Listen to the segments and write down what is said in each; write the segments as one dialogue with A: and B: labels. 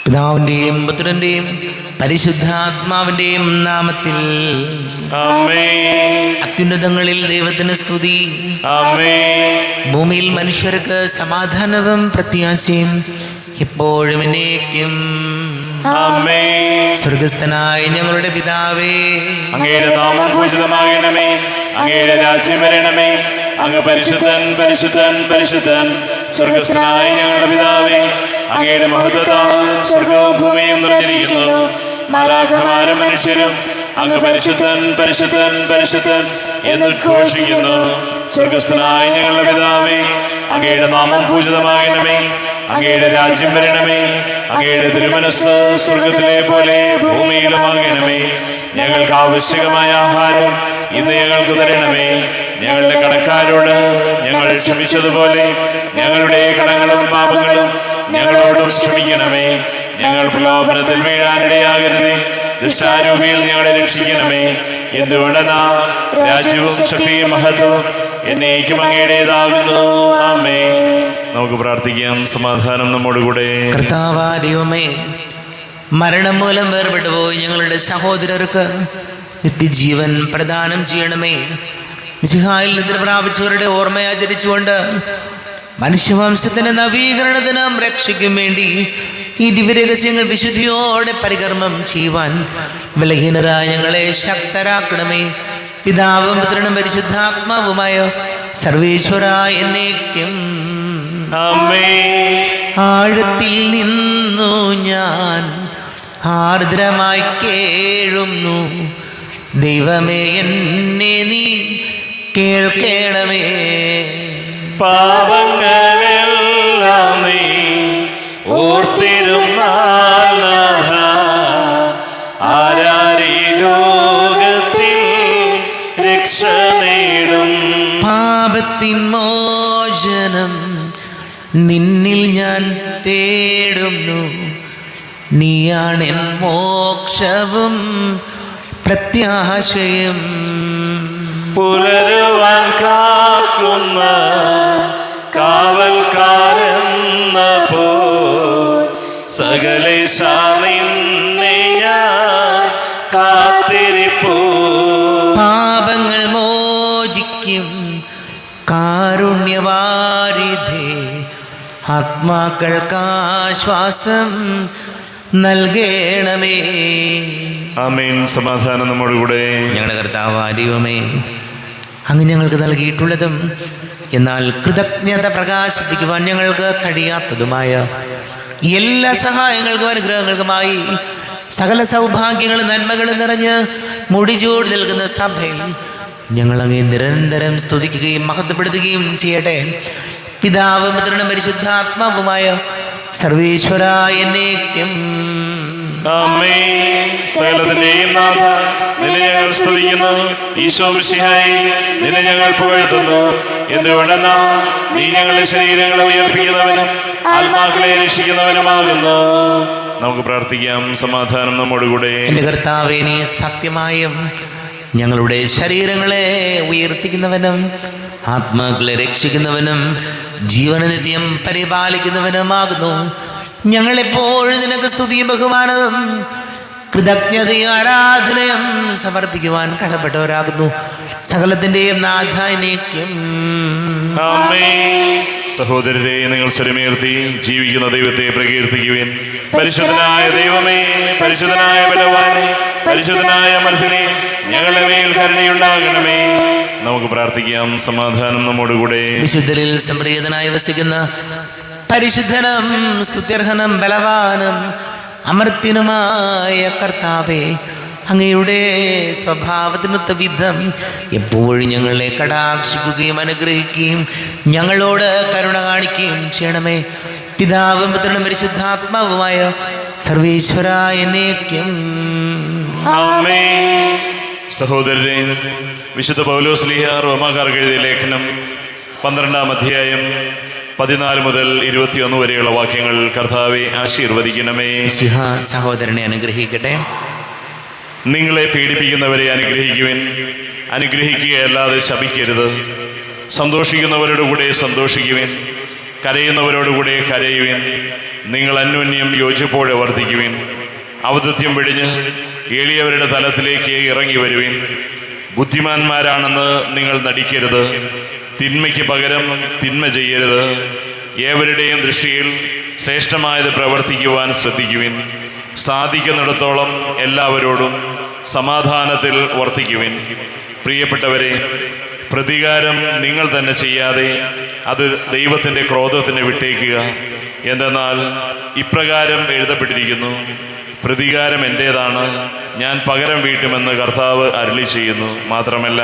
A: പിതാവിന്റെയും പുത്രന്റെയും പരിശുദ്ധാത്മാവിന്റെയും നാമത്തിൽ
B: ആമേൻ.
A: അത്യുന്നതങ്ങളിൽ ദൈവത്തിന് സ്തുതി.
B: ആമേൻ.
A: ഭൂമിയിൽ മനുഷ്യർക്ക് സമാധാനവും പ്രത്യാശയും എപ്പോഴും എന്നേക്കും.
B: ആമേൻ.
A: സ്വർഗസ്ഥനായ ഞങ്ങളുടെ പിതാവേ,
B: അങ്ങയുടെ നാമം പൂജിതമാകണമേ. അങ്ങയുടെ രാജ്യം വരണമേ. അങ്ങ് പരിശുദ്ധൻ പരിശുദ്ധൻ പരിശുദ്ധൻ. സ്വർഗസ്ഥനായ ഞങ്ങളുടെ പിതാവേ, അങ്ങയുടെ മഹത്വത്താൽ സ്വർഗവും ഭൂമിയും നിറഞ്ഞിരിക്കുന്നു. മാലാഖമാരും മനുഷ്യരും അങ്ങ് പരിശുദ്ധൻ പരിശുദ്ധൻ പരിശുദ്ധൻ എന്ന് ഘോഷിക്കുന്നു. സ്വർഗസ്ഥനായ ഞങ്ങളുടെ പിതാവേ, അങ്ങയുടെ നാമം പൂജിതമാകണമേ. അങ്ങയുടെ രാജ്യം വരണമേ. അങ്ങയുടെ തിരുമനസ്സ് സ്വർഗത്തിലെ പോലെ ഭൂമിയിലുമാകണമേ. ഞങ്ങൾക്ക് ആവശ്യമായ ആഹാരം ഇന്ന് ഞങ്ങൾക്ക് തരണമേ. ഞങ്ങളുടെ കടക്കാരോട് ഞങ്ങൾ ക്ഷമിച്ചതുപോലെ ഞങ്ങളുടെ കടങ്ങളും പാപങ്ങളും ഞങ്ങളോടും ക്ഷമിക്കണമേ. ഞങ്ങൾ പ്രലോഭനത്തിൽ വീഴാനിടയാകരുതേ. ദുഷ്ടാരൂപിയിൽ ഞങ്ങളെ രക്ഷിക്കണമേ. എന്തുകൊണ്ടെന്നാൽ രാജ്യവും ശക്തിയും മഹത്വവും എന്നേക്കും അങ്ങയുടേതാകുന്നു. ആമേൻ. നമുക്ക് പ്രാർത്ഥിക്കാം. സമാധാനം നമ്മോടുകൂടെ.
A: കർത്താവായ ദൈവമേ, മരണം മൂലം വേർപെട്ടു പോയി ഞങ്ങളുടെ സഹോദരർക്ക് നിത്യജീവൻ പ്രദാനം ചെയ്യണമേ. മിശിഹായിൽ നിദ്ര പ്രാപിച്ചവരുടെ ഓർമ്മയാചരിച്ചുകൊണ്ട് മനുഷ്യവംശത്തിന്റെ നവീകരണത്തിനും രക്ഷയ്ക്കും വേണ്ടി ഈ ദിവ്യരഹസ്യങ്ങൾ വിശുദ്ധിയോടെ പരികർമ്മം ചെയ്യുവാൻ ബലഹീനരായ ഞങ്ങളെ ശക്തരാക്കണമേ. പിതാവും പുത്രനും പരിശുദ്ധാത്മാവുമായ സർവേശ്വരായ എന്നേക്കും.
B: ആമേൻ.
A: ആഴത്തിൽ നിന്നു ഞാൻ ആർദ്രമായി കേഴുന്നു. ദൈവമേ, എന്നെ നീ കേൾക്കണമേ.
B: പാപങ്ങളെല്ലാം നീ ഓർത്തിരുന്നാൽ ആരാരീ ലോകത്തിൽ രക്ഷ നേടും.
A: പാപത്തിൻ മോചനം നിന്നിൽ ഞാൻ തേടുന്നു. നീയാണെൻ മോക്ഷവും പ്രത്യാശയും.
B: പുലരുവാൻ കാക്കുന്ന കാവൽക്കാരെന്ന പോ സകലേശ നിന്നെ ഞാൻ കാത്തിരിപ്പൂ.
A: പാപങ്ങൾ മോചിക്കും കാരുണ്യവാരിധേ, ആത്മാക്കൾക്കാശ്വാസം നൽകണമേ.
B: ആമേൻ. സമാധാനം നമ്മോടുകൂടെ.
A: ഞങ്ങളുടെ കർത്താവായ ദൈവമേ, അങ്ങ് ഞങ്ങൾക്ക് നൽകിയിട്ടുള്ളതും എന്നാൽ കൃതജ്ഞത പ്രകാശിപ്പിക്കുവാൻ ഞങ്ങൾക്ക് കഴിയാത്തതുമായ എല്ലാ സഹായങ്ങൾക്കും അനുഗ്രഹങ്ങൾക്കുമായി സകല സൗഭാഗ്യങ്ങളും നന്മകളും നിറഞ്ഞ് മുടിചൂടി നിൽക്കുന്ന സഭയിൽ ഞങ്ങൾ അങ്ങേ നിരന്തരം സ്തുതിക്കുകയും മഹത്വപ്പെടുത്തുകയും ചെയ്യട്ടെ. പിതാവും പുത്രനും പരിശുദ്ധാത്മാവുമായ സർവേശ്വരായ എന്നേക്കും.
B: ആമേൻ. സകലത്തിന്റെയും നാഥ, നിന്നെ ഞങ്ങൾ സ്തുതിക്കുന്നു. ഈശോ മിശിഹായേ, നിന്നെ ഞങ്ങൾ പുകഴ്ത്തുന്നു. എന്തുകൊണ്ടെന്നാൽ നീ ഞങ്ങളുടെ ശരീരങ്ങളെ ഉയർപ്പിക്കുന്നവനും ആത്മാക്കളെ രക്ഷിക്കുന്നവനുമാകുന്നു. നമുക്ക് പ്രാർത്ഥിക്കാം. സമാധാനം നമ്മോടുകൂടെ.
A: എൻ്റെ കർത്താവേ, നീ സത്യമായും ഞങ്ങളുടെ ശരീരങ്ങളെ ഉയർപ്പിക്കുന്നവനും ആത്മാക്കളെ രക്ഷിക്കുന്നവനും ജീവനനിത്യം പരിപാലിക്കുന്നവനുമാകുന്നു. ഞങ്ങളെപ്പോഴും നിനക്ക് സ്തുതിയും ബഹുമാനവും കൃതജ്ഞതയും ആരാധനയും സമർപ്പിക്കുവാൻ കടപ്പെട്ടവരാകുന്നു. സകലത്തിന്റെയും നാഥാനേക്കും.
B: ആമേൻ. സഹോദരരെ, നിങ്ങൾ സ്വരമുയർത്തി ജീവിക്കുന്ന ദൈവത്തെ പ്രകീർത്തിക്കുവിൻ. പരിശുദ്ധനായ ദൈവമേ, പരിശുദ്ധനായ ബലവാനേ, പരിശുദ്ധനായ അമർത്യനേ, ഞങ്ങളുടെ മേൽ കരുണയുണ്ടാകണമേ. നമുക്ക് പ്രാർത്ഥിക്കാം. സമാധാനം നമ്മോടുകൂടെ.
A: വിശുദ്ധരിൽ സംപ്രീതനായി വസിക്കുന്ന പരിശുദ്ധനും സ്തുത്യർഹനും ബലവാനും അമർത്യനുമായ കർത്താവേ, അങ്ങയുടെ സ്വഭാവത്തിനൊത്ത വിധം എപ്പോഴും ഞങ്ങളെ കടാക്ഷിക്കുകയും അനുഗ്രഹിക്കുകയും ഞങ്ങളോട് കരുണ കാണിക്കുകയും ചെയ്യണമേ. പിതാവും പുത്രനും പരിശുദ്ധാത്മാവുമായ സർവേശ്വരായ എന്നേക്കും.
B: ആമേൻ. സഹോദരരെ, വിശുദ്ധ പൗലോസ്ലീഹ റോമാക്കാർക്ക് എഴുതിയ ലേഖനം 12-ാം അധ്യായം 14 മുതൽ 21 വരെയുള്ള വാക്യങ്ങൾ കർത്താവെ ആശീർവദിക്കണമേ.
A: സഹോദരനെ അനുഗ്രഹിക്കട്ടെ.
B: നിങ്ങളെ പീഡിപ്പിക്കുന്നവരെ അനുഗ്രഹിക്കുവിൻ. അനുഗ്രഹിക്കുകയല്ലാതെ ശപിക്കരുത്. സന്തോഷിക്കുന്നവരുടെ കൂടെ സന്തോഷിക്കുവിൻ. കരയുന്നവരോടുകൂടെ കരയുവിൻ. നിങ്ങൾ അന്യോന്യം യോജിപ്പോടെ വർദ്ധിക്കുവിൻ. ഔദത്യം വെടിഞ്ഞ് എളിയവരുടെ തലത്തിലേക്ക് ഇറങ്ങി വരുവിൻ. ബുദ്ധിമാന്മാരാണെന്ന് നിങ്ങൾ നടിക്കരുത്. തിന്മയ്ക്ക് പകരം തിന്മ ചെയ്യരുത്. ഏവരുടെയും ദൃഷ്ടിയിൽ ശ്രേഷ്ഠമായത് പ്രവർത്തിക്കുവാൻ ശ്രദ്ധിക്കുവിൻ. സാധിക്കുന്നിടത്തോളം എല്ലാവരോടും സമാധാനത്തിൽ വർത്തിക്കുവിൻ. പ്രിയപ്പെട്ടവരെ, പ്രതികാരം നിങ്ങൾ തന്നെ ചെയ്യാതെ അത് ദൈവത്തിൻ്റെ ക്രോധത്തിന് വിട്ടേക്കുക. എന്തെന്നാൽ ഇപ്രകാരം എഴുതപ്പെട്ടിരിക്കുന്നു: പ്രതികാരം എൻ്റേതാണ്, ഞാൻ പകരം വീട്ടുമെന്ന് കർത്താവ് അരുളി ചെയ്യുന്നു. മാത്രമല്ല,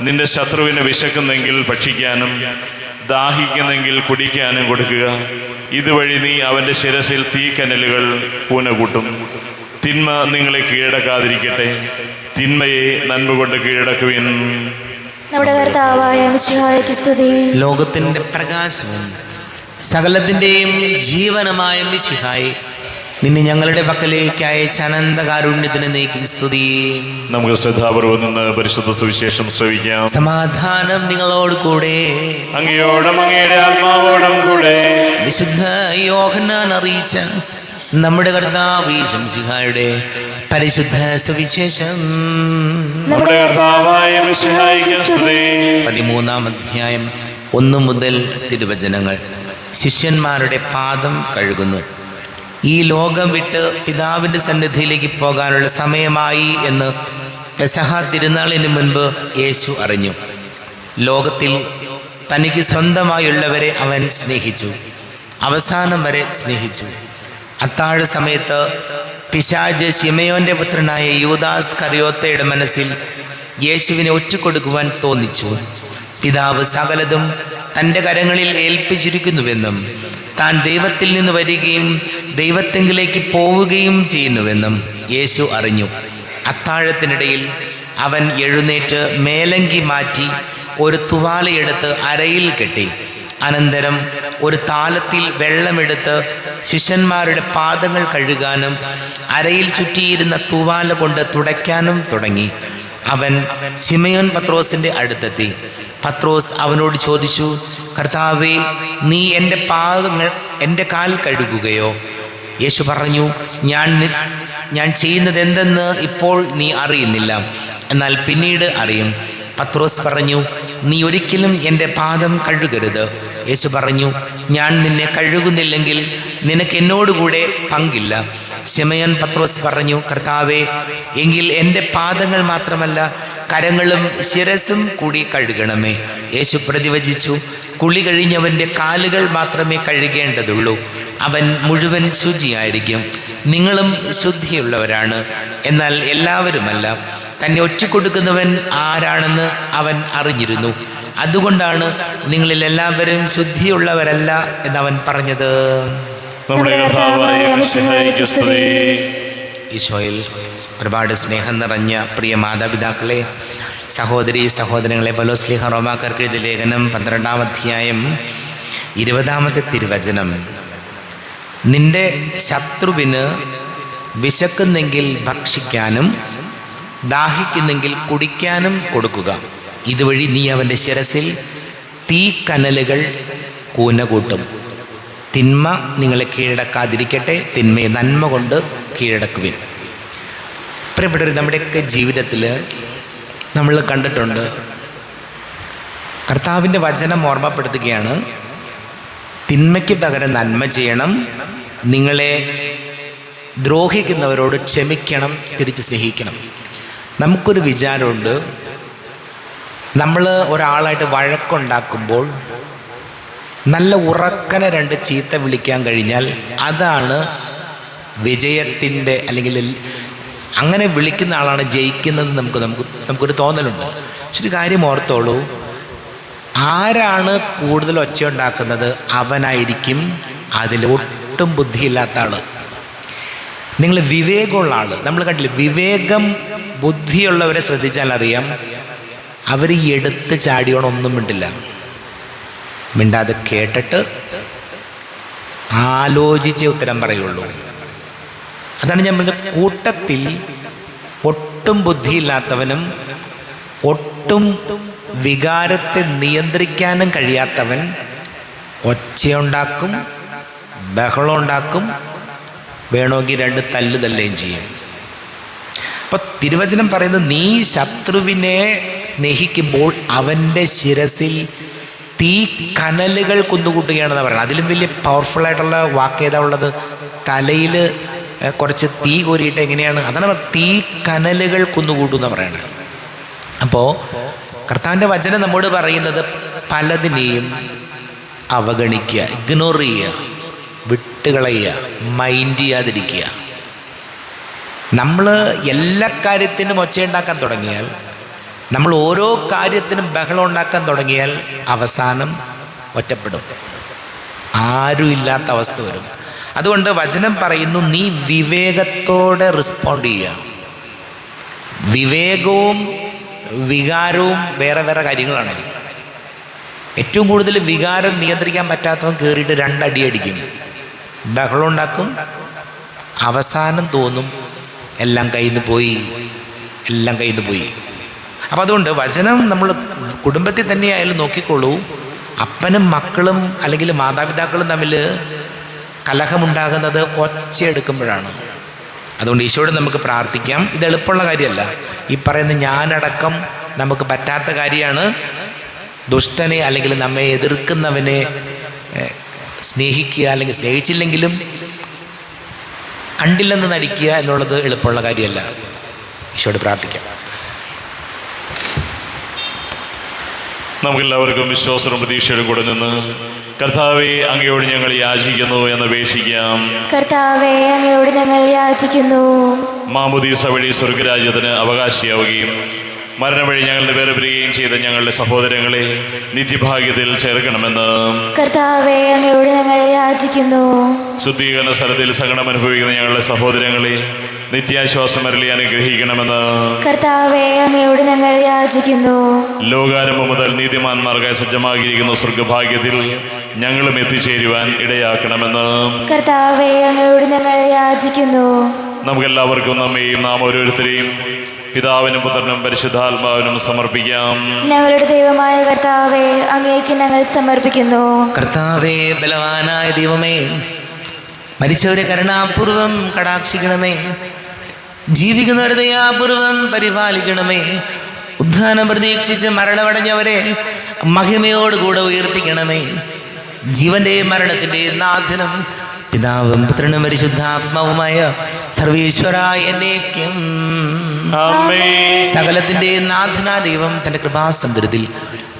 B: നിന്റെ ശത്രുവിന് വിശക്കുന്നെങ്കിൽ ഭക്ഷിക്കാനും ദാഹിക്കുന്നെങ്കിൽ കുടിക്കാനും കൊടുക്കുക. ഇതുവഴി നീ അവൻ്റെ ശിരസിൽ തീക്കനലുകൾ കൂനകൂട്ടും. തിന്മ നിങ്ങളെ കീഴടക്കാതിരിക്കട്ടെ, തിന്മയെ നന്മ കൊണ്ട് കീഴടക്കുവിൻ.
C: നമ്മുടെ കർത്താവായ മിശിഹായ്ക്ക് സ്തുതി.
A: ലോകത്തിൻ്റെ പ്രകാശവും സകലത്തിൻ്റെയും ജീവനമായ മിശിഹായി, നിന്നെ ഞങ്ങളുടെ പക്കലേക്ക് അയച്ച അനന്തകാരുണ്യത്തിന് നീക്കും സ്തുതി.
B: നമുക്ക് ശ്രദ്ധാപൂർവം നിന്ന് പരിശുദ്ധ സുവിശേഷം ശ്രവിക്കാം.
A: സമാധാനം നിങ്ങളോട് കൂടെ,
B: അങ്ങയോടും അങ്ങയുടെ ആത്മാവോടും കൂടെ.
A: വിശുദ്ധ യോഹന്നാൻ അറിയിച്ച നമ്മുടെ കർത്താവ് മിശിഹായുടെ പരിശുദ്ധ സുവിശേഷം.
B: നമ്മുടെ കർത്താവായ മിശിഹായ്ക്ക് സ്തുതി.
A: 13-ാം അധ്യായം 1 മുതൽ തിരുവചനങ്ങൾ. ശിഷ്യന്മാരുടെ പാദം കഴുകുന്നു. ഈ ലോകം വിട്ട് പിതാവിൻ്റെ സന്നിധിയിലേക്ക് പോകാനുള്ള സമയമായി എന്ന് പെസഹ തിരുനാളിന് മുൻപ് യേശു അറിഞ്ഞു. ലോകത്തിൽ തനിക്ക് സ്വന്തമായുള്ളവരെ അവൻ സ്നേഹിച്ചു, അവസാനം വരെ സ്നേഹിച്ചു. അത്താഴ സമയത്ത് പിശാച് ശിമയോന്റെ പുത്രനായ യൂദാസ് കറിയോത്തയുടെ മനസ്സിൽ യേശുവിനെ ഒറ്റുകൊടുക്കുവാൻ തോന്നിച്ചു. പിതാവ് സകലതും തൻ്റെ കരങ്ങളിൽ ഏൽപ്പിച്ചിരിക്കുന്നുവെന്നും താൻ ദൈവത്തിൽ നിന്ന് വരികയും ദൈവത്തെങ്കിലേക്ക് പോവുകയും ചെയ്യുന്നുവെന്നും യേശു അറിഞ്ഞു. അത്താഴത്തിനിടയിൽ അവൻ എഴുന്നേറ്റ് മേലങ്കി മാറ്റി ഒരു തുവാലയെടുത്ത് അരയിൽ കെട്ടി. അനന്തരം ഒരു താലത്തിൽ വെള്ളമെടുത്ത് ശിഷ്യന്മാരുടെ പാദങ്ങൾ കഴുകാനും അരയിൽ ചുറ്റിയിരുന്ന തൂവാല കൊണ്ട് തുടയ്ക്കാനും തുടങ്ങി. അവൻ ശിമയോൻ പത്രോസിൻ്റെ അടുത്തെത്തി. പത്രോസ് അവനോട് ചോദിച്ചു, കർത്താവേ, നീ എൻ്റെ കാൽ കഴുകുകയോ? യേശു പറഞ്ഞു, ഞാൻ ചെയ്യുന്നത് എന്തെന്ന് ഇപ്പോൾ നീ അറിയുന്നില്ല, എന്നാൽ പിന്നീട് അറിയും. പത്രോസ് പറഞ്ഞു, നീ ഒരിക്കലും എൻ്റെ പാദം കഴുകരുത്. യേശു പറഞ്ഞു, ഞാൻ നിന്നെ കഴുകുന്നില്ലെങ്കിൽ നിനക്ക് എന്നോടുകൂടെ പങ്കില്ല. ശിമയോൻ പത്രോസ് പറഞ്ഞു, കർത്താവേ, എങ്കിൽ എൻ്റെ പാദങ്ങൾ മാത്രമല്ല കരങ്ങളും ശിരസും കൂടി കഴുകണമേ. യേശു പ്രതിവചിച്ചു, കുളി കഴിഞ്ഞവൻ്റെ കാലുകൾ മാത്രമേ കഴുകേണ്ടതുള്ളൂ, അവൻ മുഴുവൻ ശുചിയായിരിക്കും. നിങ്ങളും ശുദ്ധിയുള്ളവരാണ്, എന്നാൽ എല്ലാവരുമല്ല. തന്നെ ഒറ്റിക്കൊടുക്കുന്നവൻ ആരാണെന്ന് അവൻ അറിഞ്ഞിരുന്നു. അതുകൊണ്ടാണ് നിങ്ങളിൽ എല്ലാവരും ശുദ്ധിയുള്ളവരല്ല എന്നവൻ പറഞ്ഞത്. ഈശോയിൽ ഒരുപാട് സ്നേഹം നിറഞ്ഞ പ്രിയ മാതാപിതാക്കളെ, സഹോദരി സഹോദരങ്ങളെ, പൗലോസ്ലീഹ റോമാക്കാർക്ക് എഴുതിയ ലേഖനം 12-ാം അധ്യായം 20-ാമത്തെ തിരുവചനം. നിന്റെ ശത്രുവിന് വിശക്കുന്നെങ്കിൽ ഭക്ഷിക്കാനും ദാഹിക്കുന്നെങ്കിൽ കുടിക്കാനും കൊടുക്കുക. ഇതുവഴി നീ അവൻ്റെ ശിരസിൽ തീക്കനലുകൾ കൂനകൂട്ടും. തിന്മ നിങ്ങളെ കീഴടക്കാതിരിക്കട്ടെ, തിന്മയെ നന്മ കൊണ്ട് കീഴടക്കുവിൻ. പ്രിയപ്പെട്ടവർ, നമ്മുടെയൊക്കെ ജീവിതത്തിൽ നമ്മൾ കണ്ടിട്ടുണ്ട്, കർത്താവിൻ്റെ വചനം ഓർമ്മപ്പെടുത്തുകയാണ്, തിന്മയ്ക്ക് പകരം നന്മ ചെയ്യണം, നിങ്ങളെ ദ്രോഹിക്കുന്നവരോട് ക്ഷമിക്കണം, തിരിച്ച് സ്നേഹിക്കണം. നമുക്കൊരു വിചാരമുണ്ട്, നമ്മൾ ഒരാളായിട്ട് വഴക്കുണ്ടാക്കുമ്പോൾ നല്ല ഉറക്കനെ 2 ചീത്ത വിളിക്കാൻ കഴിഞ്ഞാൽ അതാണ് വിജയത്തിൻ്റെ, അല്ലെങ്കിൽ അങ്ങനെ വിളിക്കുന്ന ആളാണ് ജയിക്കുന്നത് നമുക്കൊരു തോന്നലുണ്ട്. പക്ഷെ ഒരു കാര്യം ഓർത്തോളൂ, ആരാണ് കൂടുതൽ ഒച്ചയുണ്ടാക്കുന്നത് അവനായിരിക്കും അതിൽ ഒട്ടും ബുദ്ധിയില്ലാത്ത ആൾ. നിങ്ങൾ വിവേകമുള്ള ആൾ, നമ്മൾ കണ്ടില്ലേ, വിവേകം ബുദ്ധിയുള്ളവരെ ശ്രദ്ധിച്ചാൽ അറിയാം, അവർ എടുത്ത് ചാടിയോണൊന്നും മിണ്ടാതെ കേട്ടിട്ട് ആലോചിച്ച് ഉത്തരം പറയുള്ളൂ. അതാണ് ഞാൻ പറഞ്ഞത്, കൂട്ടത്തിൽ ഒട്ടും ബുദ്ധിയില്ലാത്തവനും ഒട്ടും വികാരത്തെ നിയന്ത്രിക്കാനും കഴിയാത്തവൻ ഒച്ചയുണ്ടാക്കും, ബഹളം ഉണ്ടാക്കും, വേണമെങ്കിൽ 2 തല്ല് തല്ലുകയും ചെയ്യും. അപ്പൊ തിരുവചനം പറയുന്നത്, നീ ശത്രുവിനെ സ്നേഹിക്കുമ്പോൾ അവൻ്റെ ശിരസിൽ തീ കനലുകൾ കുന്നുകൂട്ടുകയാണെന്ന് പറയുന്നത്. അതിലും വലിയ പവർഫുൾ ആയിട്ടുള്ള വാക്ക് ഏതാ ഉള്ളത്? തലയിൽ കുറച്ച് തീ കോരിയിട്ട് എങ്ങനെയാണ്, അതാണ് തീ കനലുകൾ കുന്നുകൂട്ടുമെന്ന് പറയുന്നത്. അപ്പോൾ കർത്താവിൻ്റെ വചനം നമ്മോട് പറയുന്നത് പലതിനെയും അവഗണിക്കുക, ഇഗ്നോർ ചെയ്യുക, വിട്ടുകളയുക, മൈൻഡ് ചെയ്യാതിരിക്കുക. നമ്മൾ എല്ലാ കാര്യത്തിനും ഒച്ചയുണ്ടാക്കാൻ തുടങ്ങിയാൽ, നമ്മൾ ഓരോ കാര്യത്തിനും ബഹളം ഉണ്ടാക്കാൻ തുടങ്ങിയാൽ അവസാനം ഒറ്റപ്പെടും, ആരും ഇല്ലാത്ത അവസ്ഥ വരും. അതുകൊണ്ട് വചനം പറയുന്നു, നീ വിവേകത്തോടെ റെസ്പോണ്ട് ചെയ്യുക. വിവേകവും വികാരവും വേറെ വേറെ കാര്യങ്ങളാണ്. ഏറ്റവും കൂടുതൽ വികാരം നിയന്ത്രിക്കാൻ പറ്റാത്തവൻ കയറിയിട്ട് 2 അടി അടിക്കും, ബഹളം ഉണ്ടാക്കും, അവസാനം തോന്നും എല്ലാം കയ്യിൽ നിന്ന് പോയി, എല്ലാം കയ്യിൽ നിന്ന് പോയി. അപ്പം അതുകൊണ്ട് വചനം നമ്മൾ കുടുംബത്തിൽ തന്നെയായാലും നോക്കിക്കോളൂ, അപ്പനും മക്കളും അല്ലെങ്കിൽ മാതാപിതാക്കളും തമ്മിൽ കലഹമുണ്ടാകുന്നത് ഒച്ചയെടുക്കുമ്പോഴാണ്. അതുകൊണ്ട് ഈശോയോട് നമുക്ക് പ്രാർത്ഥിക്കാം. ഇത് എളുപ്പമുള്ള കാര്യമല്ല, ഈ പറയുന്ന ഞാനടക്കം നമുക്ക് പറ്റാത്ത കാര്യമാണ്. ദുഷ്ടനെ അല്ലെങ്കിൽ നമ്മെ എതിർക്കുന്നവനെ സ്നേഹിക്കുക, അല്ലെങ്കിൽ സ്നേഹിച്ചില്ലെങ്കിലും കണ്ടില്ലെന്ന് നടിക്കുക എന്നുള്ളത് എളുപ്പമുള്ള കാര്യമല്ല. ഈശോയോട് പ്രാർത്ഥിക്കാം.
B: നമുക്കെല്ലാവർക്കും വിശ്വാസവും പ്രതീക്ഷയോടും കൂടെ നിന്ന് കർത്താവെ അങ്ങയോട് ഞങ്ങൾ യാചിക്കുന്നു എന്ന് അപേക്ഷിക്കാം.
C: കർത്താവേ, അങ്ങയോട് ഞങ്ങൾ യാചിക്കുന്നു.
B: മാമോദീസ വഴി സ്വർഗരാജ്യത്തിന് അവകാശിയാവുകയും മരണം വഴി ഞങ്ങളുടെ പേര് പിരിയുകയും ചെയ്ത ഞങ്ങളുടെ സഹോദരങ്ങളെ നിത്യഭാഗ്യത്തിൽ ചേർക്കണമെന്ന്
C: കർത്താവേ, അങ്ങയോട് ഞങ്ങൾ യാചിക്കുന്നു.
B: ശുദ്ധീകരണ സ്ഥലത്തിൽ സങ്കടം അനുഭവിക്കുന്ന ഞങ്ങളുടെ സഹോദരങ്ങളെ നിത്യാശ്വാസം അരുളി അനുഗ്രഹിക്കണമെന്ന്
C: കർത്താവേ, അങ്ങയോട് ഞങ്ങൾ യാചിക്കുന്നു.
B: ലോകാരംഭം മുതൽ നീതിമാന്മാർക്കായി സജ്ജമാക്കിയിരിക്കുന്ന സ്വർഗഭാഗ്യത്തിൽ ഞങ്ങളും എത്തിച്ചേരുവാൻ ഇടയാക്കണമെന്ന്
C: കർത്താവേ, അങ്ങയോട് ഞങ്ങൾ യാചിക്കുന്നു.
B: നമുക്കെല്ലാവർക്കും നമ്മെയും നാം ഓരോരുത്തരെയും പിതാവിനും പുത്രനും പരിശുദ്ധാത്മാവിനും സമർപ്പിക്കാം.
C: ഞങ്ങളുടെ ദൈവമായ കർത്താവേ, അങ്ങേക്ക് ഞങ്ങൾ സമർപ്പിക്കുന്നു.
A: കർത്താവേ, ബലവാനായ ദൈവമേ, മരിച്ചവരെ കരുണാപൂർവം കടാക്ഷിക്കണമേ, ജീവിക്കുന്നവരെ ദയാപൂർവം പരിപാലിക്കണമേ, ഉദ്ധാനം പ്രതീക്ഷിച്ച് മരണമടഞ്ഞവരെ മഹിമയോടുകൂടെ ഉയർപ്പിക്കണമേ. ജീവന്റെയും മരണത്തിന്റെയും നാഥനും പിതാവും പുത്രനും പരിശുദ്ധാത്മാവുമായ സർവീശ്വരായ എന്നേക്കും സകലത്തിന്റെയും നാഥനാ ദൈവം തന്റെ കൃപാസമുദ്രത്തിൽ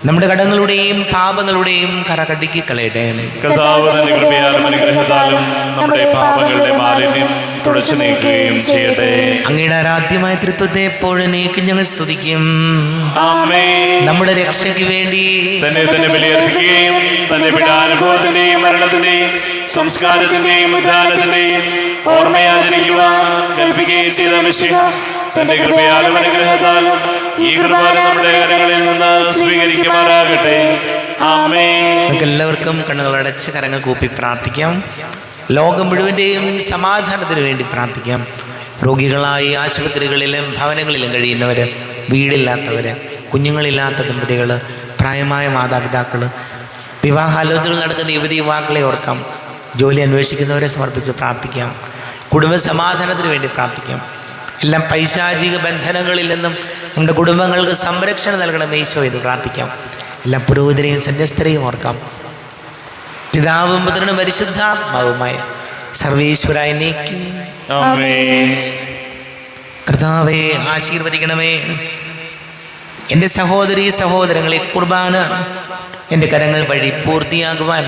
A: നമ്മുടെ കടങ്ങളുടെയും പാപങ്ങളുടെയും കറകടിക്ക് കളയട്ടെ.
B: കർത്താവ് തന്റെ കൃപയാലും അനുഗ്രഹത്താലും നമ്മുടെ പാപങ്ങളുടെ മാലിന്യം തുടച്ചു നീക്കുകയും ചെയ്യട്ടെ.
A: അങ്ങയുടെ ആരാധ്യമായ തൃത്വത്തെ എപ്പോഴും നീക്കും ഞങ്ങൾ സ്തുതിക്കും. നമ്മുടെ രക്ഷയ്ക്ക് വേണ്ടി
B: തന്നെ ബലിയർപ്പിക്കുകയും തന്റെ പീഡാനുഭവത്തിന്റെയും മരണത്തിന്റെയും സംസ്കാരത്തിന്റെയും ഉദ്ധാനത്തിന്റെയും ഓർമ്മയാചരിക്കുവാൻ കൽപ്പിക്കുകയും ചെയ്ത മിശിഹ തന്റെ കൃപയാലും അനുഗ്രഹത്താലും ഈ കുർബാന നമ്മുടെ കരങ്ങളിൽ നിന്ന് സ്വീകരിക്കുമാറാകട്ടെ. ആമേൻ.
A: നമുക്ക് എല്ലാവർക്കും കണ്ണുകളടച്ച് കരങ്ങൾ കൂപ്പി പ്രാർത്ഥിക്കാം. ലോകം മുഴുവൻ്റെയും സമാധാനത്തിന് വേണ്ടി പ്രാർത്ഥിക്കാം. രോഗികളായി ആശുപത്രികളിലും ഭവനങ്ങളിലും കഴിയുന്നവർ, വീടില്ലാത്തവർ, കുഞ്ഞുങ്ങളില്ലാത്ത ദമ്പതികൾ, പ്രായമായ മാതാപിതാക്കൾ, വിവാഹാലോചനകൾ നടക്കുന്ന യുവതി യുവാക്കളെ ഓർക്കാം. ജോലി അന്വേഷിക്കുന്നവരെ സമർപ്പിച്ച് പ്രാർത്ഥിക്കാം. കുടുംബ സമാധാനത്തിന് വേണ്ടി പ്രാർത്ഥിക്കാം. എല്ലാം പൈശാചിക ബന്ധനങ്ങളിൽ നിന്നും നമ്മുടെ കുടുംബങ്ങൾക്ക് സംരക്ഷണം നൽകണം ഈശോ എന്ന് പ്രാർത്ഥിക്കാം. എല്ലാ പുരോഹിതരെയും സന്യസ്തരെയും ഓർക്കാം. പിതാവും പുത്രനും പരിശുദ്ധാത്മാവുമായ സർവീശ്വരായ നീക്കി കർത്താവേ ആശീർവദിക്കണമേ. എൻ്റെ സഹോദരീ സഹോദരങ്ങളെ, കുർബാന എൻ്റെ കരങ്ങൾ വഴി പൂർത്തിയാകുവാൻ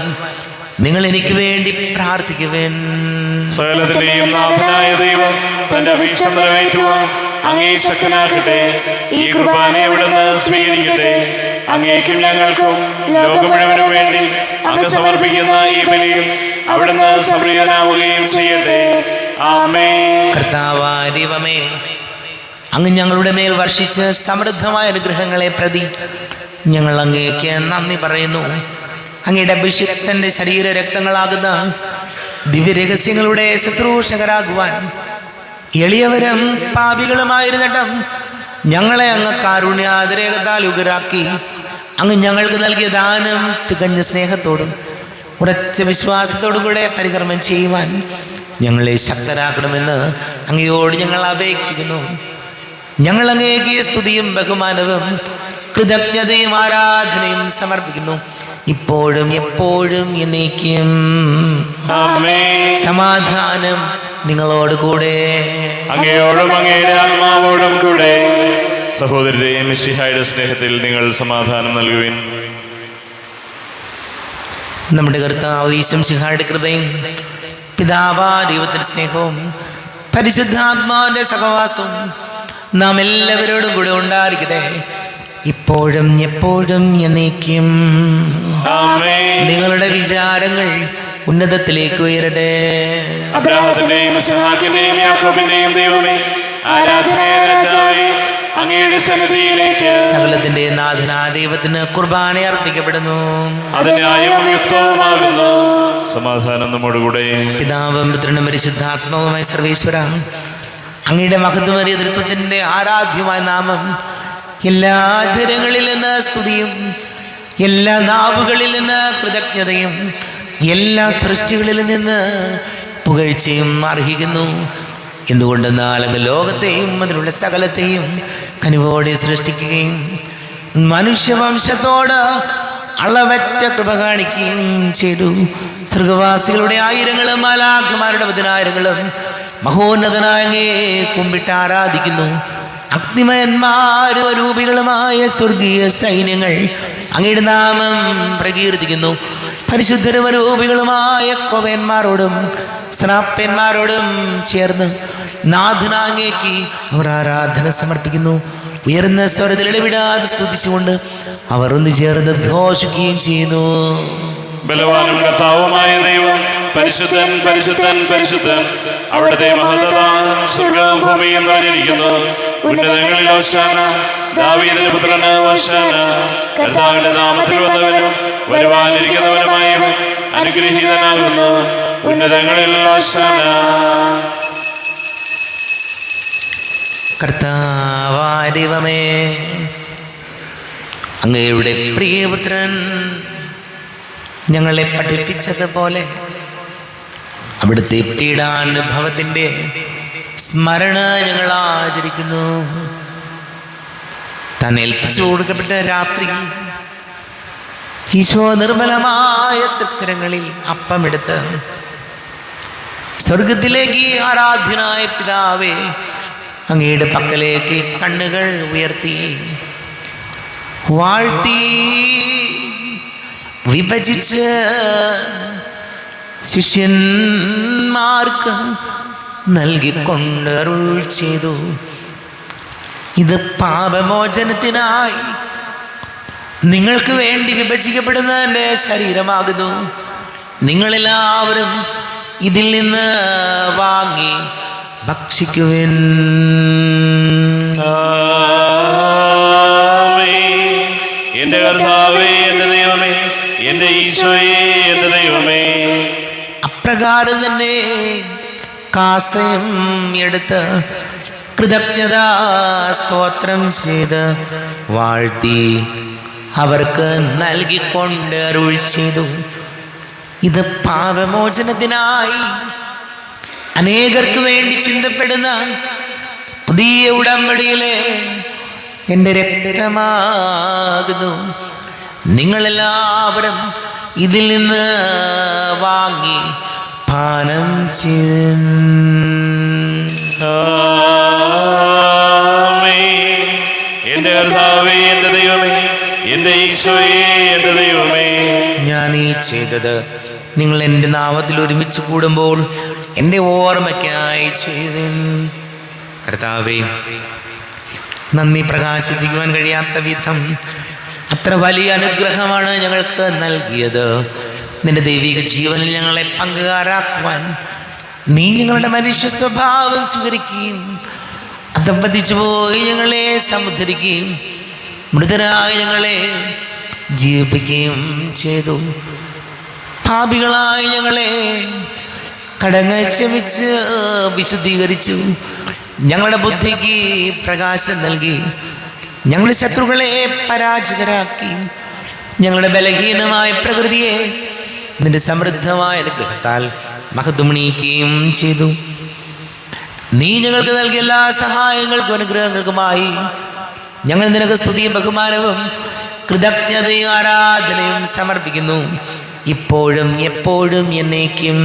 A: നിങ്ങൾ എനിക്ക് വേണ്ടി പ്രാർത്ഥിക്കുവേൻ.
B: സകലത്തിന്റെയും നാഥനായ ദൈവം തന്റെ അഭീഷ്ടം നിറവേറ്റുവാൻ അങ്ങേ ശക്തനാക്കട്ടെ. ഈ കുർബാന അവിടുന്ന് സ്വീകരിക്കട്ടെ. അങ്ങേക്കും ഞങ്ങൾക്കും ലോകം മുഴുവനും വേണ്ടി അങ്ങ് സമർപ്പിക്കുന്ന ഈ ബലിയിൽ അവിടുന്ന് സംപ്രീതനാവുകയും ചെയ്യട്ടെ. ആമേൻ.
A: കർത്താവായ ദൈവമേ, അങ്ങ് ഞങ്ങളുടെ മേൽ വർഷിച്ച സമൃദ്ധമായ അനുഗ്രഹങ്ങളെ പ്രതി ഞങ്ങൾ അങ്ങേക്ക് നന്ദി പറയുന്നു. അങ്ങയുടെ അഭിഷിക്തന്റെ ശരീര രക്തങ്ങളാകുന്ന ദിവ്യരഹസ്യങ്ങളുടെ ശുശ്രൂഷകരാകുവാൻ എളിയവരും പാപികളുമായിരുന്നിട്ടും ഞങ്ങളെ അങ്ങ് കാരുണ്യാതിരേകത്താൽ യുഗരാക്കി അങ്ങ് ഞങ്ങൾക്ക് നൽകിയ ദാനം തികഞ്ഞ സ്നേഹത്തോടും ഉറച്ച വിശ്വാസത്തോടുകൂടെ പരികർമ്മം ചെയ്യുവാൻ ഞങ്ങളെ ശക്തരാക്കണമെന്ന് അങ്ങയോട് ഞങ്ങൾ അപേക്ഷിക്കുന്നു. ഞങ്ങൾ അങ്ങേക്ക് സ്തുതിയും ബഹുമാനവും കൃതജ്ഞതയും ആരാധനയും സമർപ്പിക്കുന്നു, ഇപ്പോഴും എപ്പോഴും എന്നേക്കും. സമാധാനം നിങ്ങളോട് കൂടെ,
B: അങ്ങയോടും അങ്ങയുടെ ആത്മാവോടും കൂടെ. സഹോദരരെയും മിശിഹായുടെ സ്നേഹത്തിൽ നിങ്ങൾ സമാധാനം നൽകുവിൻ.
A: നമ്മുടെ കർത്താവ് ഈശോ മിശിഹായുടെ കൃപയും പിതാവായ ദൈവത്തിന്റെ സ്നേഹവും പരിശുദ്ധാത്മാവിന്റെ സഹവാസവും നാം എല്ലാവരോടും കൂടെ ഉണ്ടായിരിക്കട്ടെ, ഇപ്പോഴും എപ്പോഴും എന്നേക്കും. നിങ്ങളുടെ വിചാരങ്ങൾ ഉന്നതത്തിലേക്ക് ഉയരട്ടെ.
B: അബ്രാഹത്തിന്റെയും ഇസ്ഹാക്കിന്റെയും യാക്കോബിന്റെയും ദൈവമേ, ആരാധനയായ രാജാവേ, അങ്ങയുടെ സന്നിധിയിലേക്ക്
A: സകലത്തിന്റെ നാഥനായ ദൈവത്തിന് കുർബാന അർപ്പിക്കപ്പെടുന്നു.
B: അത് ന്യായവും യുക്തവുമാകുന്നു. സമാധാനം നമ്മോടുകൂടെ.
A: പിതാവും പുത്രനും പരിശുദ്ധാത്മാവുമായ സർവേശ്വര, അങ്ങയുടെ മഹത്വമേറിയ തൃത്വത്തിന്റെ ആരാധ്യമായ നാമം എല്ലാ ധരങ്ങളിൽ നിന്ന് സ്തുതിയും എല്ലാ നാവുകളിൽ നിന്ന് കൃതജ്ഞതയും എല്ലാ സൃഷ്ടികളിൽ നിന്ന് പുകഴ്ചയും അർഹിക്കുന്നു. എന്തുകൊണ്ടെന്നാൽ അങ്ങ് ലോകത്തെയും അതിലുള്ള സകലത്തെയും കനിവോടെ സൃഷ്ടിക്കുകയും മനുഷ്യവംശത്തോട് അളവറ്റ കൃപ കാണിക്കുകയും ചെയ്തു. സ്വർഗവാസികളുടെ ആയിരങ്ങളും മാലാഖമാരുടെ പതിനായിരങ്ങളും മഹോന്നതനായ അങ്ങയെ കുമ്പിട്ട് ആരാധിക്കുന്നു. അഗ്നിമയന്മാരും രൂപികളുമായ സ്വർഗീയ സൈന്യങ്ങൾ അങ്ങയുടെ നാമം പ്രകീർത്തിക്കുന്നു. പരിശുദ്ധരൂപികളുമായ കോപന്മാരോടും സ്നാപ്പന്മാരോടും ചേർന്ന് നാഥനാങ്ങേക്ക് അവർ ആരാധന സമർപ്പിക്കുന്നു. ഉയർന്ന സ്വരത്തിൽ ഇടവിടാതെ സ്തുതിച്ചുകൊണ്ട് അവർ ഒന്ന് ചേർന്ന് ഘോഷിക്കുകയും ചെയ്യുന്നു.
B: ബലവാനും കർത്താവുമായ ദൈവം പരിശുദ്ധൻ പരിശുദ്ധൻ പരിശുദ്ധൻ, അവിടുത്തെ മഹത്വത സ്വർഗവും ഭൂമിയും നിറഞ്ഞിരിക്കുന്നു. ഉന്നതങ്ങളിൽ ഹോശാന, ദാവീദിന്റെ പുത്രന് ഹോശാന. കർത്താവിന്റെ നാമത്തിൽ വന്നവനും വരുവാനിരിക്കുന്നവനുമായവൻ അനുഗ്രഹീതനാകുന്നു. ഉന്നതങ്ങളിൽ ഹോശാന.
A: കർത്താവായ ദൈവമേ, അങ്ങയുടെ പ്രിയപുത്രൻ ഞങ്ങളെ പഠിപ്പിച്ചതുപോലെ അവിടുത്തെ പീഡാനുഭവത്തിന്റെ സ്മരണ ഞങ്ങൾ ആചരിക്കുന്നു. താൻ ഏൽപ്പിച്ചു കൊടുക്കപ്പെട്ട രാത്രി ഈശോ നിർമ്മലമായ തൃക്കരങ്ങളിൽ അപ്പമെടുത്ത് സ്വർഗത്തിലേക്ക് ആരാധ്യനായ പിതാവേ, അങ്ങയുടെ പക്കലേക്ക് കണ്ണുകൾ ഉയർത്തി വാഴ്ത്തി വിഭജിച്ച് ശിഷ്യന്മാർക്ക് നൽകിക്കൊണ്ട് അരുൾ ചെയ്തു, ഇത് പാപമോചനത്തിനായി നിങ്ങൾക്ക് വേണ്ടി വിഭജിക്കപ്പെടുന്ന എൻ്റെ ശരീരമാകുന്നു. നിങ്ങളെല്ലാവരും ഇതിൽ നിന്ന് വാങ്ങി ഭക്ഷിക്കുവിൻ.
B: എന്റെ കർത്താവേ, എന്റെ ദൈവമേ, എന്റെ ഈശോയേ, എന്റെ ദൈവമേ.
A: അപ്രകാരം തന്നെ കാസയും എടുത്ത് കൃതജ്ഞതാ സ്തോത്രം ചെയ്ത് വാഴ്ത്തി അവർക്ക് നൽകിക്കൊണ്ട് അരുൾ ചെയ്തു, ഇത് പാപമോചനത്തിനായി അനേകർക്ക് വേണ്ടി ചിന്തപ്പെടുന്ന പുതിയ ഉടമ്പടിയിലെ എൻ്റെ രക്തമാകുന്നു. നിങ്ങളെല്ലാവരും ഇതിൽ നിന്ന് വാങ്ങി പാനം
B: എന്റെ കർത്താവേ, എന്റെ ദൈവമേ, എന്റെ ഈശോയേ, എന്റെ ദൈവമേ.
A: ഞാൻ ഈ ചെയ്തത് നിങ്ങൾ എൻ്റെ നാമത്തിൽ ഒരുമിച്ച് കൂടുമ്പോൾ എൻ്റെ ഓർമ്മയ്ക്കായി ചെയ്തു. കർത്താവേ, നന്ദി പ്രകാശിപ്പിക്കുവാൻ കഴിയാത്ത വിധം അത്ര വലിയ അനുഗ്രഹമാണ് ഞങ്ങൾക്ക് നൽകിയത്. നിന്റെ ദൈവിക ജീവനിൽ ഞങ്ങളെ പങ്കുകാരാക്കുവാൻ നീ ഞങ്ങളുടെ മനുഷ്യ സ്വഭാവം സ്വീകരിക്കുകയും അധപ്പതിച്ചു പോയി ഞങ്ങളെ സമുദ്ധരിക്കുകയും മൃതരായി ഞങ്ങളെ ജീവിപ്പിക്കുകയും ചെയ്തു. പാപികളായി ഞങ്ങളെ കടങ്ങൾ ക്ഷമിച്ച് വിശുദ്ധീകരിച്ചു. ഞങ്ങളുടെ ബുദ്ധിക്ക് പ്രകാശം നൽകി. ഞങ്ങളുടെ ശത്രുക്കളെ പരാജിതരാക്കി. ഞങ്ങളുടെ ബലഹീനമായ പ്രകൃതിയെ നിന്റെ സമൃദ്ധമായ അനുഗ്രഹത്താൽ മഹത്വമണിയിക്കുകയും ചെയ്തു. നീ ഞങ്ങൾക്ക് നൽകിയ എല്ലാ സഹായങ്ങൾക്കും അനുഗ്രഹങ്ങൾക്കുമായി ഞങ്ങൾ നിനക്ക് സ്തുതിയും ബഹുമാനവും കൃതജ്ഞതയും ആരാധനയും സമർപ്പിക്കുന്നു, ഇപ്പോഴും എപ്പോഴും എന്നേക്കും.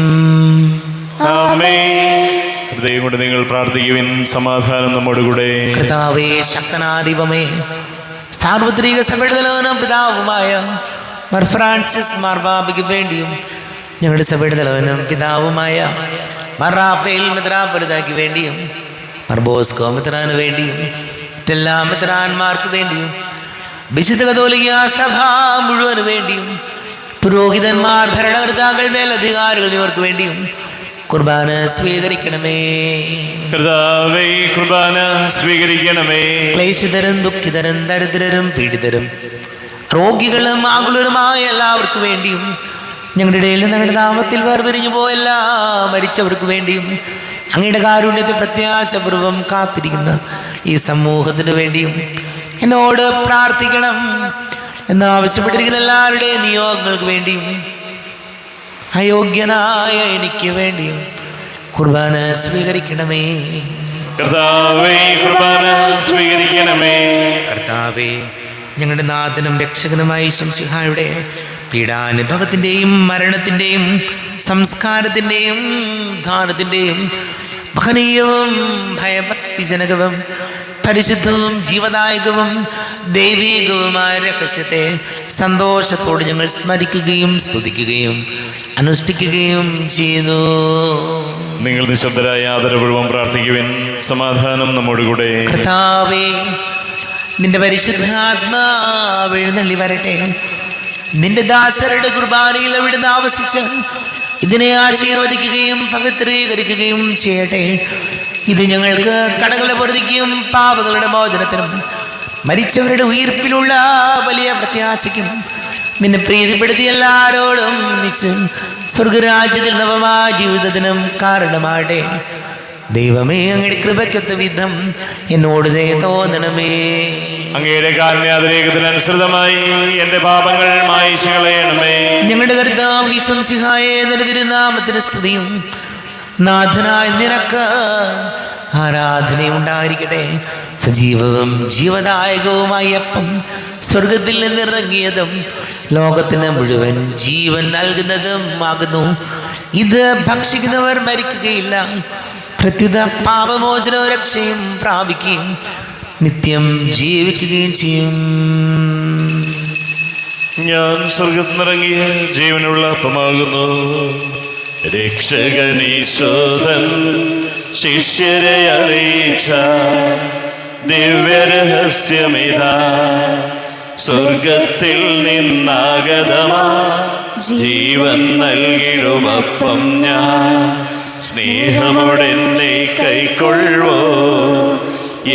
B: ഹൃദയം കൊണ്ട് നിങ്ങൾ പ്രാർത്ഥിക്കുവിൻ. സമാധാനം നമ്മോട് കൂടെ.
A: കർത്താവേ, ശക്തനാധിപമേ, സാർവത്രിക സഭയുടെ തലവനും പിതാവുമായ മാർ ഫ്രാൻസിസ് മാർപാപ്പയ്ക്ക് വേണ്ടിയും ഞങ്ങളുടെ സഭയുടെ തലവനും പിതാവുമായ മാർ റാഫേൽ മെത്രാപ്പൊലീത്തായ്ക്ക് വേണ്ടിയും മാർ ബോസ്കോ മെത്രാന് വേണ്ടിയും മറ്റെല്ലാ മെത്രാന്മാർക്ക് വേണ്ടിയും വിശുദ്ധ കത്തോലിക്ക സഭ മുഴുവന് വേണ്ടിയും പുരോഹിതന്മാർ, ഭരണകർത്താക്കൾ, മേലധികാരികൾ എന്നിവർക്ക് വേണ്ടിയും കുർബാന സ്വീകരിക്കണമേ.
B: കർത്താവേ, കുർബാന സ്വീകരിക്കണമേ.
A: ക്ലേശിതരും ദുഃഖിതരും ദരിദ്രരും പീഡിതരും രോഗികളും ആകുലരുമായ എല്ലാവർക്കും വേണ്ടിയും ഞങ്ങളുടെ ഇടയിൽ ഞങ്ങളുടെ നാമത്തിൽ വേർപിരിഞ്ഞു പോയ എല്ലാ മരിച്ചവർക്ക് വേണ്ടിയും അങ്ങയുടെ കാരുണ്യത്തെ പ്രത്യാശപൂർവം കാത്തിരിക്കുന്ന ഈ സമൂഹത്തിന് വേണ്ടിയും എന്നോട് പ്രാർത്ഥിക്കണം എന്നാവശ്യപ്പെട്ടിരിക്കുന്ന എല്ലാവരുടെയും നിയോഗങ്ങൾക്ക് വേണ്ടിയും അയോഗ്യനായ എനിക്ക് വേണ്ടിയും കുർബാന സ്വീകരിക്കണമേ.
B: കർത്താവേ, കുർബാന സ്വീകരിക്കണമേ.
A: കർത്താവേ, ഞങ്ങളുടെ നാഥനും രക്ഷകനുമായ ശംസിഹായുടെ പീഡാനുഭവത്തിൻ്റെയും മരണത്തിൻ്റെയും സംസ്കാരത്തിൻ്റെയും ദാനത്തിൻ്റെയും മഹനീയവും ഭയഭക്തിജനകവും പരിശുദ്ധവും ജീവദായകവും ദൈവീകവുമായ രഹസ്യത്തെ സന്തോഷത്തോടെ ഞങ്ങൾ സ്മരിക്കുകയും സ്തുതിക്കുകയും അനുഷ്ഠിക്കുകയും ചെയ്യുന്നു.
B: നിങ്ങൾ നിശബ്ദരായ ആദരപൂർവ്വം പ്രാർത്ഥിക്കുവിൻ. സമാധാനം നമ്മോട് കൂടെ.
A: കർത്താവേ, നിന്റെ പരിശുദ്ധാത്മാവ് എഴുന്നള്ളി വരട്ടെ. നിന്റെ ദാസരുടെ കുർബാനയിൽ അവിടുന്ന് ആവസിച്ച് ഇതിനെ ആശീർവദിക്കുകയും പവിത്രീകരിക്കുകയും ചെയ്യട്ടെ. ഇത് ഞങ്ങൾക്ക് കടങ്ങളുടെ പൊറുതിക്കും പാപങ്ങളുടെ മോചനത്തിനും മരിച്ചവരുടെ ഉയിർപ്പിലുള്ള വലിയ പ്രത്യാശയ്ക്കും നിന്നെ പ്രീതിപ്പെടുത്തിയ എല്ലാവരോടും ഒന്നിച്ച് സ്വർഗരാജ്യത്തിൽ നവമായ ജീവിതത്തിനും കാരണമാട്ടെ. ദൈവമേ, അങ്ങയുടെ കൃപയ്ക്കൊത്ത വിധം എന്നോട് ദയ തോന്നണമേ.
B: അങ്ങയുടെ കാരുണ്യാതിരേകത്തിനനുസൃതമായി എന്റെ പാപങ്ങൾ മായിച്ചു കളയണമേ.
A: ഞങ്ങളുടെ കർത്താവ് യേശു മിശിഹായേ, നിന്റെ തിരുനാമത്തിന് സ്തുതിയും നാഥനായ നിനക്ക് ആരാധനയുണ്ടായിരിക്കട്ടെ. സജീവവും ജീവദായകവുമായ അപ്പം സ്വർഗത്തിൽ നിന്നിറങ്ങിയതും ലോകത്തിന് മുഴുവൻ ജീവൻ നൽകുന്നതും ആകുന്നു. ഇത് ഭക്ഷിക്കുന്നവർ മരിക്കുകയില്ല, പ്രത്യുത പാപമോചനവും രക്ഷയും പ്രാപിക്കുകയും നിത്യം ജീവിക്കുകയും ചെയ്യും.
B: ഞാൻ സ്വർഗത്തിനിറങ്ങിയ ജീവനുള്ള അപ്പമാകുന്നു. രക്ഷകനീശോധൻ ശിഷ്യരെ അറിയിച്ച ദിവ്യരഹസ്യമിതാ, സ്വർഗത്തിൽ നിന്നാഗതമാ ജീവൻ നൽകിടുമപ്പം ഞാൻ. സ്നേഹമോടെന്നെ കൈക്കൊള്ളുവോ,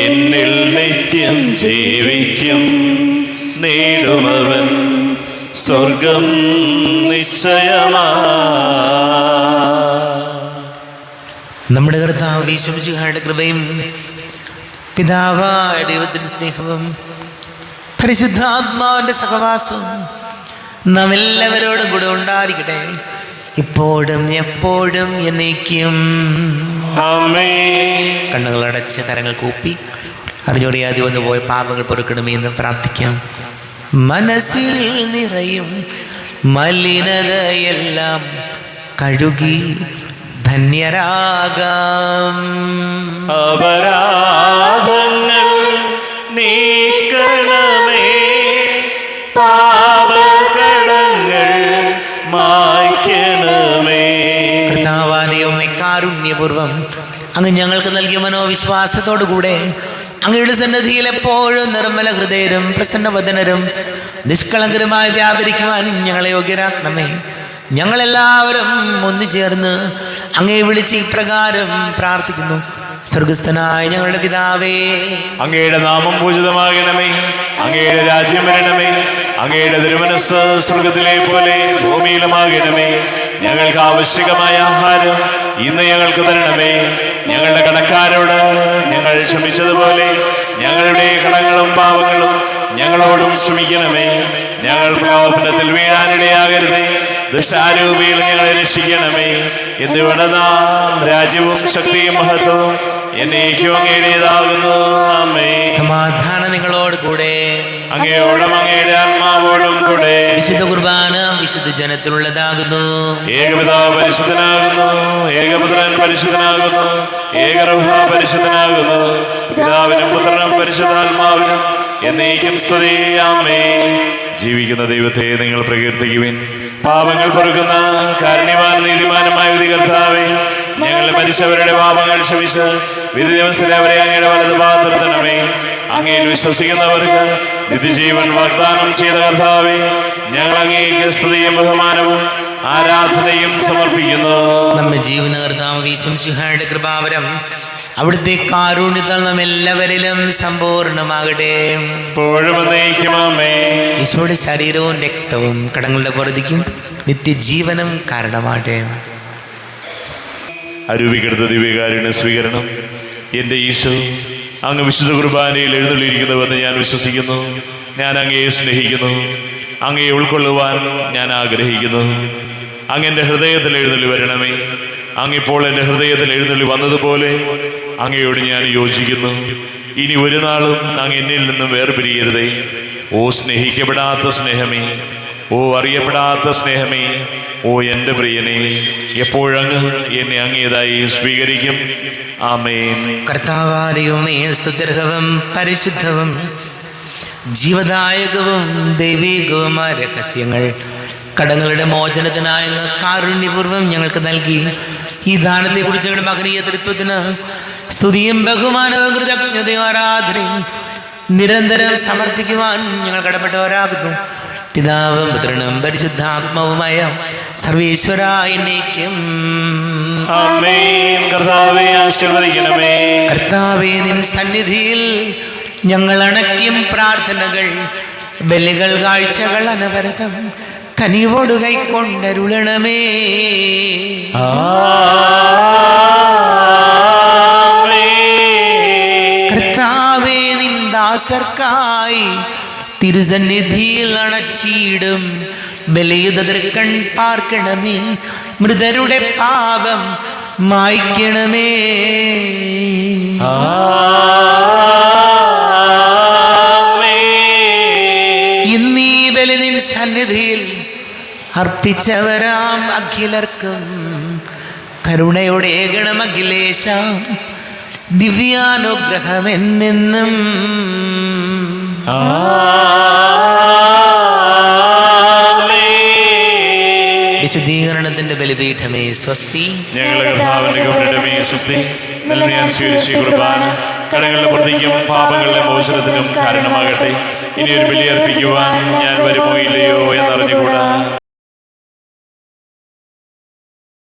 B: എന്നിൽ നിത്യം ജീവിക്കും. നേടുമവൻ സ്വർഗം നിശ്ചയമാ.
A: നമ്മുടെ കർത്താവ് യേശു മിശിഹായുടെ കൃപയും പിതാവായ ദൈവത്തിൻ്റെ സ്നേഹവും പരിശുദ്ധാത്മാവിൻ്റെ സഹവാസവും നാം എല്ലാവരോടും കൂടെ ഉണ്ടായിരിക്കട്ടെ, ഇപ്പോഴും എപ്പോഴും എന്നേക്കും.
B: ആമേൻ.
A: കണ്ണുകളടച്ച് കരങ്ങൾ കൂപ്പി അറിഞ്ഞോറിയാതെ വന്നു പോയ പാപങ്ങൾ പൊറുക്കണമേ എന്ന് പ്രാർത്ഥിക്കാം. മനസ്സിൽ നിറയും മലിനതയെല്ലാം കഴുകി ധന്യരാകാം.
B: അപരാധങ്ങൾ നീക്കണമേ, പാപകടങ്ങൾ മായ്ക്കണമേ.
A: കർത്താവാദൈവമേ, കാരുണ്യപൂർവം അങ്ങ് ഞങ്ങൾക്ക് നൽകിയ മനോവിശ്വാസത്തോടു കൂടെ അങ്ങയുടെ സന്നിധിയിൽ എപ്പോഴും നിർമ്മല ഹൃദയരും പ്രസന്നവദനരും നിഷ്കളങ്കരുമായി വ്യാപരിക്കുവാൻ ഞങ്ങളെ യോഗ്യരാക്കണമേ. ഞങ്ങളെല്ലാവരും ഒന്നുചേർന്ന് അങ്ങയെ വിളിച്ച് ഇപ്രകാരം പ്രാർത്ഥിക്കുന്നു. സ്വർഗസ്ഥനായ ഞങ്ങളുടെ പിതാവേ,
B: അങ്ങയുടെ നാമം പൂജിതമാകണമേ. അങ്ങയുടെ രാജ്യം വരണമേ. അങ്ങയുടെ തിരുമനസ്സ് സ്വർഗത്തിലെ പോലെ ഭൂമിയിലുമാകണമേ. ഞങ്ങൾക്ക് ആവശ്യമായ ആഹാരം ഇന്ന് ഞങ്ങൾക്ക് തരണമേ. ഞങ്ങളുടെ കടക്കാരോട് ഞങ്ങൾ ക്ഷമിച്ചതുപോലെ ഞങ്ങളുടെ കടങ്ങളും പാപങ്ങളും ഞങ്ങളോടും ക്ഷമിക്കണമേ. ഞങ്ങൾ പ്രലോഭനത്തിൽ വീഴാനിടയാകരുതേ, ദുഷ്ടാരൂപിയിൽ ഞങ്ങളെ രക്ഷിക്കണമേ. എന്തുകൊണ്ടെന്നാൽ രാജ്യവും ശക്തിയും മഹത്വവും എന്നേക്കും അങ്ങയുടേതാകുന്നു. ആമേൻ.
A: സമാധാനം നിങ്ങളോട് കൂടെ.
B: അങ്ങയോടും അങ്ങയുടെ ആത്മാവോടും കൂടെ.
A: വിശുദ്ധ കുർബാന വിശുദ്ധ ജനത്തിലുള്ളതാകുന്നു.
B: ഏകപിതാവ് പരിശുദ്ധനാകുന്നു, ഏകപുത്രൻ പരിശുദ്ധനാകുന്നു, ഏകരൂഹ പരിശുദ്ധനാകുന്നു. പിതാവിനും പുത്രനും പരിശുദ്ധാത്മാവിനും എന്നേക്കും സ്തുതി. ആമേൻ. ജീവിക്കുന്ന ദൈവത്തെ നിങ്ങൾ പ്രകീർത്തിക്കുവിൻ. പാപങ്ങൾ പൊറുക്കുന്ന കാരുണ്യവാൻ നീതിമാനുമായ വിധി കർത്താവേ, ഞങ്ങളുടെ മരിച്ചവരുടെ പാപങ്ങൾ ക്ഷമിച്ച് വിധി ദിവസത്തിൽ അവരെ അങ്ങയുടെ വലത് ഭാഗത്ത് നിർത്തണമേ. അങ്ങയിൽ വിശ്വസിക്കുന്നവർക്ക് നിത്യജീവൻ വാഗ്ദാനം ചെയ്ത കർത്താവേ, ഞങ്ങൾ അങ്ങേക്ക് സ്തുതിയും ബഹുമാനവും ആരാധനയും സമർപ്പിക്കുന്നു.
A: നമ്മെ ജീവന കർത്താവ് ഈശോമിശിഹായുടെ കൃപാവരം അവിടുത്തെ കാരുണ്യത്താൽ നാം എല്ലാവരിലും സമ്പൂർണ്ണമാകട്ടെ.
B: ഇപ്പോഴും എന്നേക്കും ആമേൻ.
A: ഈശോയുടെ ശരീരവും രക്തവും കടങ്ങളുടെ പൊറുതിക്കും നിത്യജീവനും കാരണമാകട്ടെ.
B: അരൂപിക്കെടുത്ത ദിവ്യകാരുണ്യ സ്വീകരണം. എൻ്റെ ഈശോ, അങ്ങ് വിശുദ്ധ കുർബാനയിൽ എഴുന്നള്ളിയിരിക്കുന്നുവെന്ന് ഞാൻ വിശ്വസിക്കുന്നു. ഞാൻ അങ്ങയെ സ്നേഹിക്കുന്നു. അങ്ങയെ ഉൾക്കൊള്ളുവാൻ ഞാൻ ആഗ്രഹിക്കുന്നു. അങ്ങ് എൻ്റെ ഹൃദയത്തിൽ എഴുന്നള്ളി വരണമേ. അങ്ങിപ്പോൾ എൻ്റെ ഹൃദയത്തിൽ എഴുന്നള്ളി വന്നതുപോലെ അങ്ങയോട് ഞാൻ യോജിക്കുന്നു. ഇനി ഒരു നാളും അങ്ങ് എന്നിൽ നിന്നും വേർപിരിയരുതേ. ഓ സ്നേഹിക്കപ്പെടാത്ത സ്നേഹമേ, ഓ അറിയപ്പെടാത്ത സ്നേഹമേ, ഓ എൻ്റെ പ്രിയനെ, എപ്പോഴങ്ങ് എന്നെ അങ്ങേതായി സ്വീകരിക്കും. ആമേൻ.
A: കർത്താവാദിയുമേ സ്തുത്യർഹവും പരിശുദ്ധവും ജീവദായകവും ദൈവികവുമായ രഹസ്യങ്ങൾ കടങ്ങളുടെ മോചനത്തിനായ കാരുണ്യപൂർവ്വം ഞങ്ങൾക്ക് നൽകി ഈ ദാനത്തെക്കുറിച്ച് ഞങ്ങളുടെ മകനീയ തൃത്വത്തിന് സ്തുതിയും ബഹുമാനവും കൃതജ്ഞതയും ആരാധനയും നിരന്തരം സമർപ്പിക്കുവാൻ ഞങ്ങൾ കടപ്പെട്ടവരാകുന്നു. പിതാവും പുത്രനും പരിശുദ്ധാത്മാവുമായ സർവേശ്വരായിരിക്കും.
B: ആമേൻ. കർത്താവേ ആശീർവദിക്കണമേ.
A: കർത്താവേ, നിൻ സന്നിധിയിൽ ഞങ്ങൾ അണയ്ക്കും പ്രാർത്ഥനകൾ, ബലികൾ, കാഴ്ചകൾ അനവരതം കനിവോട് കൈക്കൊണ്ടരുളണമേ. കർത്താവേ, നിൻ ദാസർക്കായി തിരുസന്നിധിയിൽ അണച്ചിടും ബലിയുതൃക്കൺ പാർക്കണമേ. മൃതരുടെ പാപം മായ്ക്കണമേ. ഇന്നീ ബലി നിൻ സന്നിധിയിൽ അർപ്പിച്ചവരാം അഖിലർക്കും കരുണയോടെ ഏകണം അഖിലേശ, ദിവ്യാനുഗ്രഹം എന്നെന്നും. വിശുദ്ധീകരണത്തിന്റെ ബലിപീഠമേ സ്വസ്തി.
B: ഞങ്ങളുടെ കർത്താവിന്റെ കൃപയുടെമേ സ്വസ്തി. ഞാൻ സ്വീകരിച്ച കുർബാന കടങ്ങളുടെ പ്രതിക്കും പാപങ്ങളുടെ മോചനത്തിനും കാരണമാകട്ടെ. ഇനി ഒരു ബലി അർപ്പിക്കുവാൻ ഞാൻ വരുമോ ഇല്ലയോ എന്നറിഞ്ഞുകൂടാ.